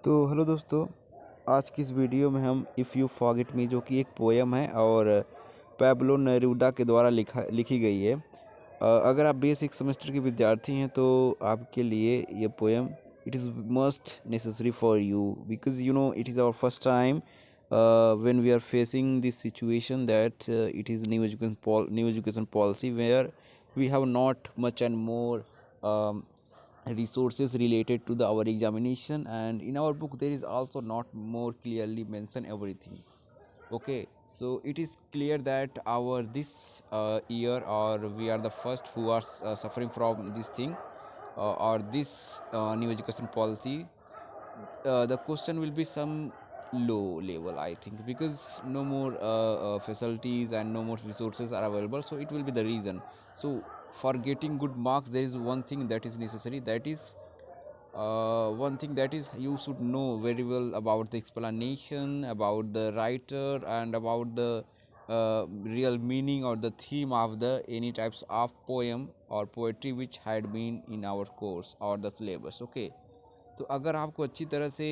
तो हेलो दोस्तों, आज की इस वीडियो में हम इफ़ यू फॉरगेट मी जो कि एक पोएम है और पैब्लो नेरूदा के द्वारा लिखी गई है। अगर आप बेसिक सेमेस्टर के विद्यार्थी हैं तो आपके लिए ये poem it is must necessary for you because you know it is our first time when we are facing this situation that it is new education policy where we have not much and more um, resources related to our examination, and in our book there is also not more clearly mention everything. Okay, so it is clear that our this year, or we are the first who are suffering from this thing, or this new education policy. The question will be some low level, I think, because no more facilities and no more resources are available, so it will be the reason. So for getting good marks there is one thing that is necessary, that is one thing that is you should know very well about the explanation, about the writer, and about the real meaning or the theme of the any types of poem or poetry which had been in our course or the syllabus. Okay, तो अगर आपको अच्छी तरह से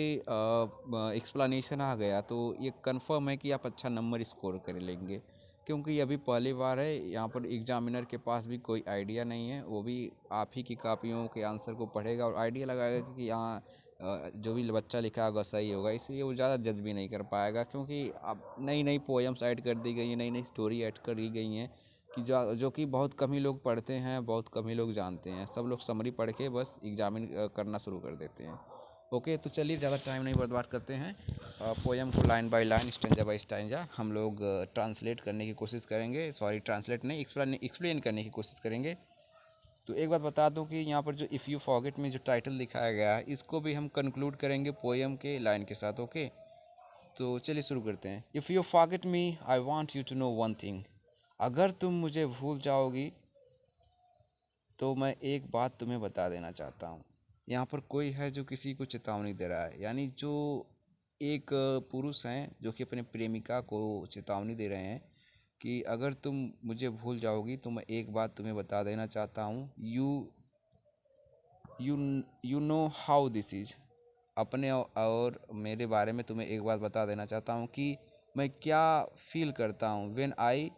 explanation आ गया तो ये confirm है कि आप अच्छा नंबर स्कोर कर लेंगे, क्योंकि अभी पहली बार है यहाँ पर एग्जामिनर के पास भी कोई आइडिया नहीं है, वो भी आप ही की कापियों के आंसर को पढ़ेगा और आइडिया लगाएगा कि यहाँ जो भी बच्चा लिखा होगा सही होगा, इसलिए वो ज़्यादा जज भी नहीं कर पाएगा, क्योंकि अब नई नई पोएम्स ऐड कर दी गई हैं, नई नई स्टोरी ऐड कर दी गई हैं कि जो कि बहुत कम ही लोग पढ़ते हैं, बहुत कम ही लोग जानते हैं। सब लोग समरी पढ़ के बस एग्जामिन करना शुरू कर देते हैं। ओके, तो चलिए ज़्यादा टाइम नहीं बर्बाद करते हैं, पोएम को line by line, stanza by stanza हम लोग ट्रांसलेट करने की कोशिश करेंगे, सॉरी ट्रांसलेट नहीं, एक्सप्लेन करने की कोशिश करेंगे। तो एक बात बता दूं कि यहाँ पर जो इफ़ यू फॉरगेट में जो टाइटल दिखाया गया है इसको भी हम कंक्लूड करेंगे पोएम के लाइन के साथ। ओके, तो चलिए शुरू करते हैं। If you forget me I want you to know one thing, अगर तुम मुझे भूल जाओगी तो मैं एक बात तुम्हें बता देना चाहता हूँ। यहाँ पर कोई है जो किसी को चेतावनी दे रहा है, यानी जो एक पुरुष हैं जो कि अपने प्रेमिका को चेतावनी दे रहे हैं कि अगर तुम मुझे भूल जाओगी तो मैं एक बात तुम्हें बता देना चाहता हूँ। You you you know how this is, अपने और मेरे बारे में तुम्हें एक बात बता देना चाहता हूँ कि मैं क्या फील करता हूँ। When eye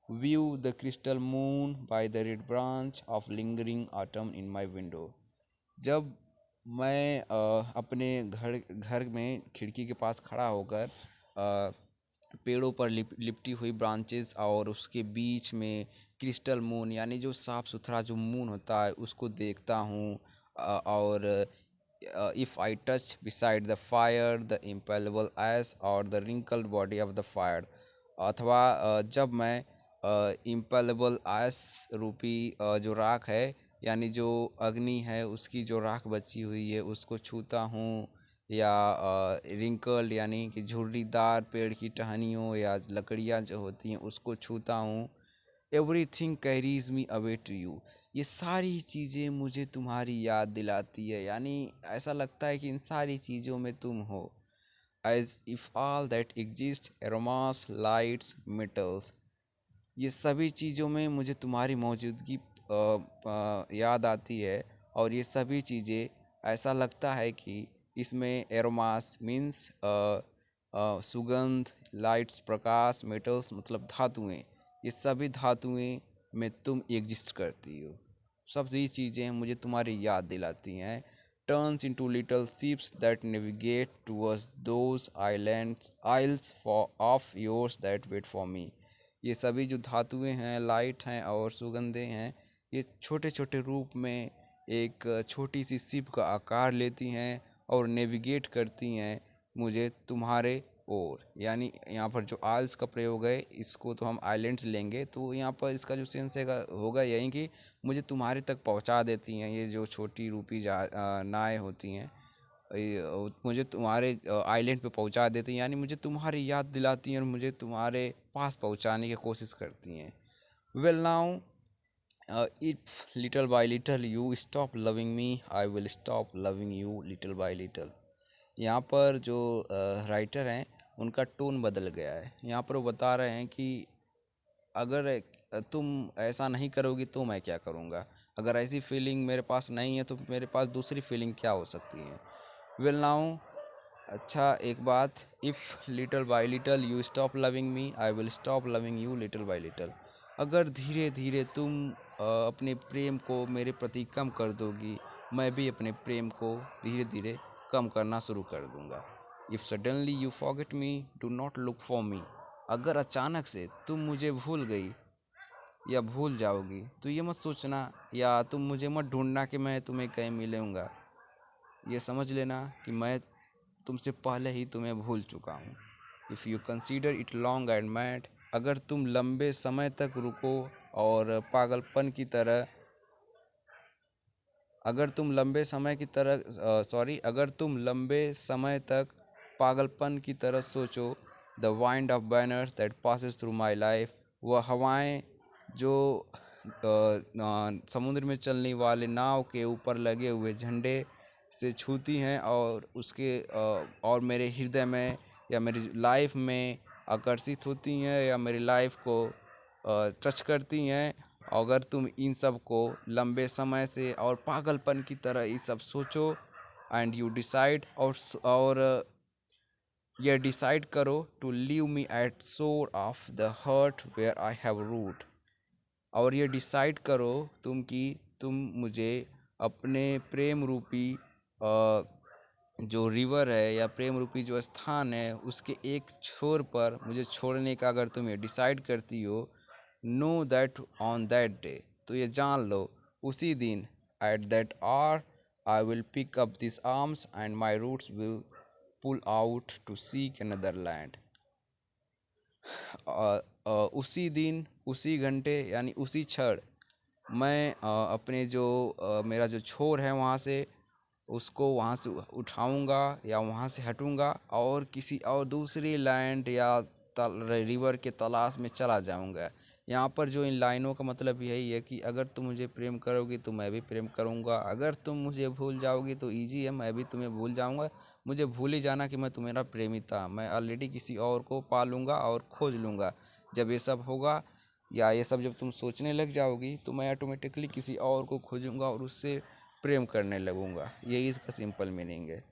view the crystal moon by the red branch of lingering autumn in my window, जब मैं अपने घर में खिड़की के पास खड़ा होकर पेड़ों पर लिपटी हुई ब्रांचेस और उसके बीच में क्रिस्टल मून यानी जो साफ़ सुथरा जो मून होता है उसको देखता हूँ, और if I touch beside the fire the impalpable ash or the wrinkled body of the fire, अथवा जब मैं इम्पेलेबल एस रूपी जो राख है यानी जो अग्नि है उसकी जो राख बची हुई है उसको छूता हूँ, या रिंकल्ड यानी कि झुर्रीदार पेड़ की टहनियों या लकड़ियाँ जो होती हैं उसको छूता हूँ। Everything carries me away to you, ये सारी चीज़ें मुझे तुम्हारी याद दिलाती है, यानी ऐसा लगता है कि इन सारी चीज़ों में तुम हो। As if all that exist aromas lights metals, ये सभी चीज़ों में मुझे तुम्हारी मौजूदगी याद आती है, और ये सभी चीज़ें ऐसा लगता है कि इसमें एरोमास मीन्स सुगंध, लाइट्स प्रकाश, मेटल्स मतलब धातुएं, ये सभी धातुएं में तुम एग्जिस्ट करती हो, सभी चीज़ें मुझे तुम्हारी याद दिलाती हैं। Turns into little ships that navigate towards those islands isles far off yours that wait for me, ये सभी जो धातुएं हैं, लाइट हैं और सुगंधें हैं, ये छोटे छोटे रूप में एक छोटी सी शिप का आकार लेती हैं और नेविगेट करती हैं मुझे तुम्हारे ओर। यानी यहाँ पर जो आइल्स का प्रयोग है इसको तो हम आइलैंड्स लेंगे, तो यहाँ पर इसका जो सेंस है होगा यही कि मुझे तुम्हारे तक पहुँचा देती हैं ये जो छोटी रूपी नाएँ होती हैं, मुझे तुम्हारे आइलैंड पे पहुंचा देती हैं, यानी मुझे तुम्हारी याद दिलाती हैं और मुझे तुम्हारे पास पहुंचाने की कोशिश करती हैं। Well now if little bye little you stop loving me I will stop loving you little bye little. यहाँ पर जो राइटर हैं उनका टोन बदल गया है, यहाँ पर वो बता रहे हैं कि अगर तुम ऐसा नहीं करोगी तो मैं क्या करूँगा, अगर ऐसी फीलिंग मेरे पास नहीं है तो मेरे पास दूसरी फीलिंग क्या हो सकती है। वेल नाउ अच्छा एक बात, if little by little you stop loving me, I will stop loving you little by little. अगर धीरे धीरे तुम अपने प्रेम को मेरे प्रति कम कर दोगी, मैं भी अपने प्रेम को धीरे धीरे कम करना शुरू कर दूंगा। If suddenly you forget me, do not look for me. अगर अचानक से तुम मुझे भूल गई या भूल जाओगी, तो ये मत सोचना या तुम मुझे मत ढूंढना कि मैं तुम्हें कहीं मिलूंगा। ये समझ लेना कि मैं तुमसे पहले ही तुम्हें भूल चुका हूँ। If you consider it long and mad, अगर तुम लंबे समय तक रुको और पागलपन की तरह, अगर तुम लंबे समय की तरह अगर तुम लंबे समय तक पागलपन की तरह सोचो, the wind of banners that passes through my life, वह हवाएं जो समुद्र में चलने वाले नाव के ऊपर लगे हुए झंडे से छूती हैं और और मेरे हृदय में या मेरी लाइफ में आकर्षित होती हैं या मेरी लाइफ को टच करती हैं। अगर तुम इन सब को लंबे समय से और पागलपन की तरह ये सब सोचो, एंड यू डिसाइड और ये डिसाइड करो to leave me at shore of the heart where I have root, और ये डिसाइड करो तुम कि तुम मुझे अपने प्रेम रूपी जो रिवर है या प्रेम रूपी जो स्थान है उसके एक छोर पर मुझे छोड़ने का अगर तुम ये डिसाइड करती हो, know that on that day, तो ये जान लो उसी दिन, at that hour I will pick up this arms and my roots will pull out to seek another land. उसी दिन उसी घंटे यानी उसी क्षण मैं अपने जो मेरा जो छोर है वहाँ से उसको वहाँ से उठाऊंगा या वहाँ से हटूंगा और किसी और दूसरी लैंड या रिवर के तलाश में चला जाऊंगा। यहाँ पर जो इन लाइनों का मतलब यही है कि अगर तुम मुझे प्रेम करोगी तो मैं भी प्रेम करूंगा, अगर तुम मुझे भूल जाओगी तो ईजी है, मैं भी तुम्हें भूल जाऊंगा। मुझे भूल ही जाना कि मैं तुम्हारा प्रेमी था, मैं ऑलरेडी किसी और को पा लूँगा और खोज लूँगा। जब ये सब होगा या ये सब जब तुम सोचने लग जाओगी तो मैं ऑटोमेटिकली किसी और को खोजूंगा और उससे प्रेम करने लगूंगा। यही इसका सिंपल मीनिंग है।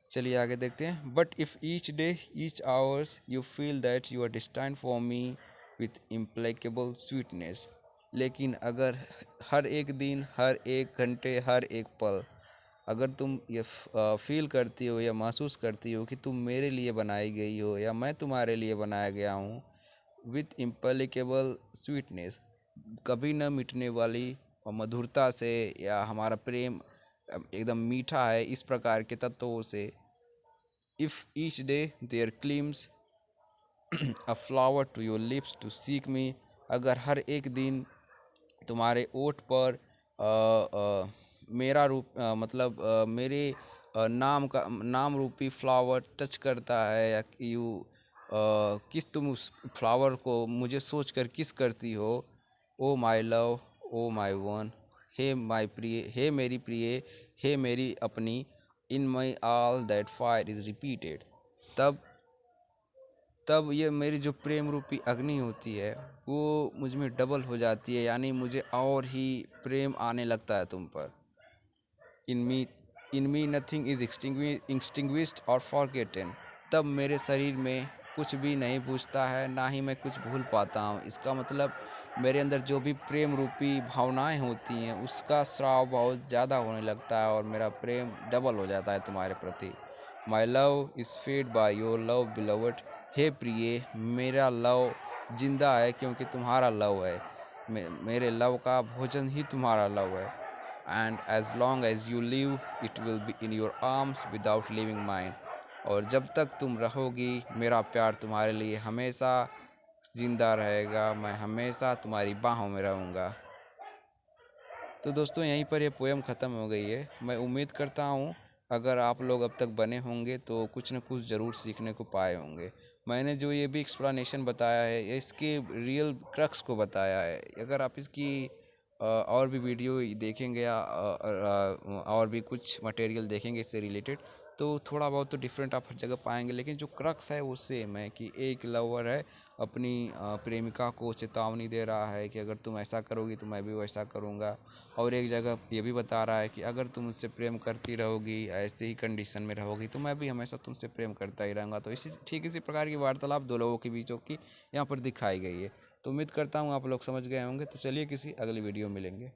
चलिए आगे देखते हैं। But if each day each hours you feel that you are destined for me with implacable sweetness, लेकिन अगर हर एक दिन हर एक घंटे हर एक पल अगर तुम ये फील करती हो या महसूस करती हो कि तुम मेरे लिए बनाई गई हो या मैं तुम्हारे लिए बनाया गया हूँ, विथ इम्प्लेकेबल स्वीटनेस, कभी न मिटने वाली और मधुरता से, या हमारा प्रेम एकदम मीठा है इस प्रकार के तत्वों से। If each day there climbs a flower to your lips to seek me, अगर हर एक दिन तुम्हारे ओठ पर मेरा रूप मेरे नाम रूपी फ्लावर टच करता है, या यू किस तुम उस फ्लावर को मुझे सोच कर किस करती हो। ओ my love, O my one, हे माई प्रिय, हे मेरी प्रिय, हे मेरी अपनी, in my all that fire is repeated, तब तब ये मेरी जो प्रेम रूपी अग्नि होती है वो मुझ में डबल हो जाती है, यानी मुझे और ही प्रेम आने लगता है तुम पर। इन मी इन मी नथिंग इज एक्सटिंग्विश्ड और फॉरगेटन, तब मेरे शरीर में कुछ भी नहीं बूझता है, ना ही मैं कुछ भूल पाता हूँ। इसका मतलब मेरे अंदर जो भी प्रेम रूपी भावनाएं होती हैं उसका स्राव बहुत ज़्यादा होने लगता है और मेरा प्रेम डबल हो जाता है तुम्हारे प्रति। My love is fed by your love beloved, हे प्रिय मेरा लव जिंदा है क्योंकि तुम्हारा लव है, मेरे लव का भोजन ही तुम्हारा लव है। And as long as you live it will be in your arms without living mine, और जब तक तुम रहोगी मेरा प्यार तुम्हारे लिए हमेशा जिंदा रहेगा, मैं हमेशा तुम्हारी बाहों में रहूँगा। तो दोस्तों यहीं पर ये पोएम ख़त्म हो गई है। मैं उम्मीद करता हूँ अगर आप लोग अब तक बने होंगे तो कुछ न कुछ ज़रूर सीखने को पाए होंगे। मैंने जो ये भी एक्सप्लेनेशन बताया है ये इसके रियल क्रक्स को बताया है। अगर आप इसकी और भी वीडियो देखेंगे या और भी कुछ मटेरियल देखेंगे इससे रिलेटेड, तो थोड़ा बहुत तो डिफरेंट आप हर जगह पाएंगे, लेकिन जो क्रक्स है वो सेम है कि एक लवर है अपनी प्रेमिका को चेतावनी दे रहा है कि अगर तुम ऐसा करोगी तो मैं भी वैसा करूँगा। और एक जगह ये भी बता रहा है कि अगर तुम मुझसे प्रेम करती रहोगी, ऐसे ही कंडीशन में रहोगी, तो मैं भी हमेशा तुमसे प्रेम करता ही रहूँगा। तो इसी प्रकार की वार्तालाप दो लोगों के बीचों की यहाँ पर दिखाई गई है। तो उम्मीद करता हूँ आप लोग समझ गए होंगे। तो चलिए किसी अगली वीडियो में मिलेंगे।